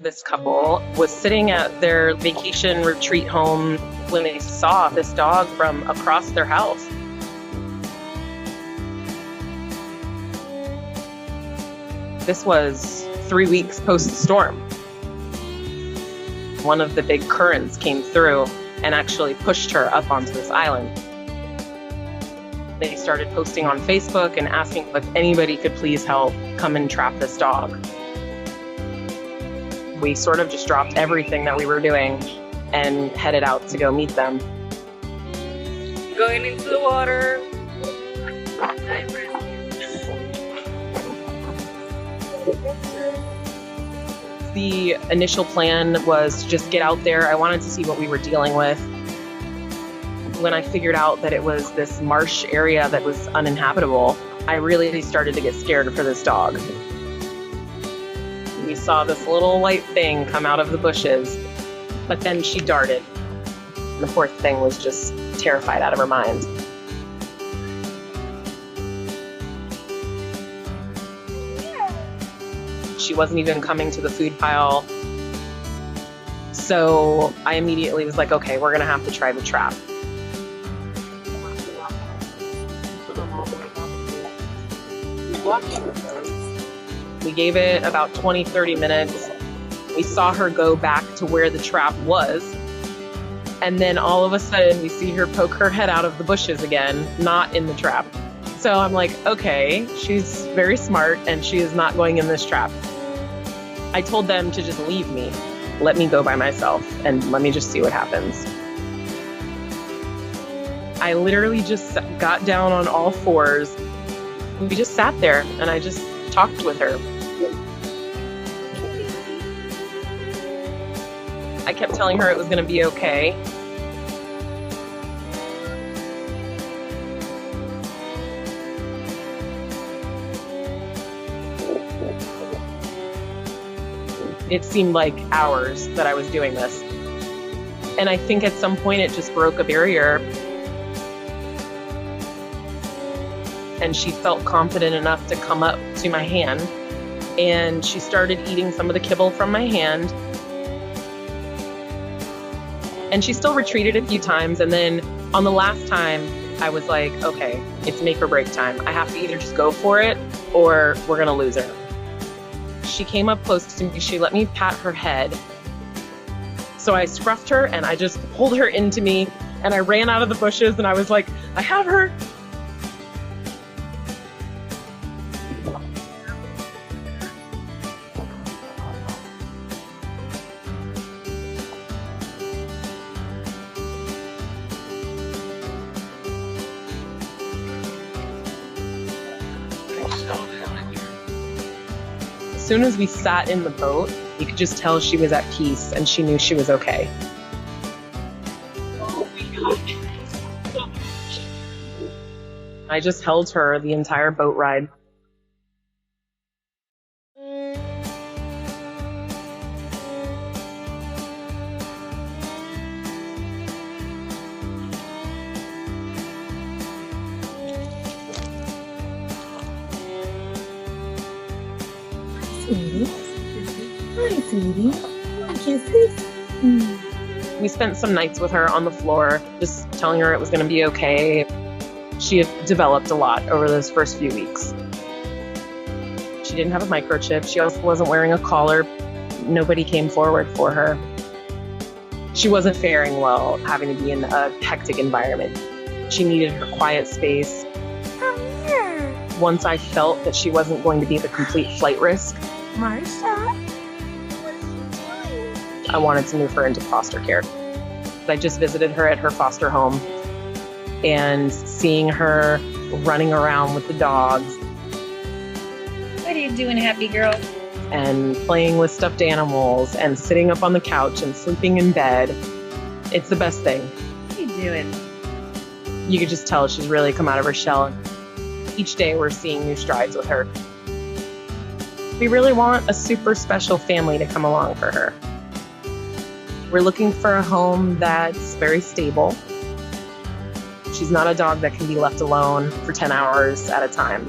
This couple was sitting at their vacation retreat home when they saw this dog from across their house. This was 3 weeks post-storm. One of the big currents came through and actually pushed her up onto this island. They started posting on Facebook and asking if anybody could please help come and trap this dog. We sort of just dropped everything that we were doing and headed out to go meet them. Going into the water. The initial plan was to just get out there. I wanted to see what we were dealing with. When I figured out that it was this marsh area that was uninhabitable, I really started to get scared for this dog. We saw this little white thing come out of the bushes, but then she darted. The poor thing was just terrified out of her mind. She wasn't even coming to the food pile. So I immediately was like, okay, we're gonna have to try the trap. We gave it about 20-30 minutes. We saw her go back to where the trap was. And then all of a sudden we see her poke her head out of the bushes again, not in the trap. So I'm like, okay, she's very smart and she is not going in this trap. I told them to just leave me. Let me go by myself and let me just see what happens. I literally just got down on all fours. We just sat there and I just talked with her. I kept telling her it was going to be okay. It seemed like hours that I was doing this. And I think at some point it just broke a barrier. And she felt confident enough to come up to my hand. And she started eating some of the kibble from my hand. And she still retreated a few times. And then on the last time, I was like, okay, it's make or break time. I have to either just go for it or we're gonna lose her. She came up close to me. She let me pat her head. So I scruffed her and I just pulled her into me and I ran out of the bushes and I was like, I have her. As soon as we sat in the boat, you could just tell she was at peace and she knew she was okay. Oh my God. I just held her the entire boat ride. Sweetie. Hi, sweetie. Want kisses? We spent some nights with her on the floor, just telling her it was going to be okay. She had developed a lot over those first few weeks. She didn't have a microchip. She also wasn't wearing a collar. Nobody came forward for her. She wasn't faring well having to be in a hectic environment. She needed her quiet space. Come here. Once I felt that she wasn't going to be the complete flight risk, Marsha, what are you doing? I wanted to move her into foster care. I just visited her at her foster home and seeing her running around with the dogs What are you doing, happy girl? and playing with stuffed animals and sitting up on the couch and sleeping in bed. It's the best thing. What are you doing? You could just tell she's really come out of her shell. Each day we're seeing new strides with her. We really want a super special family to come along for her. We're looking for a home that's very stable. She's not a dog that can be left alone for 10 hours at a time.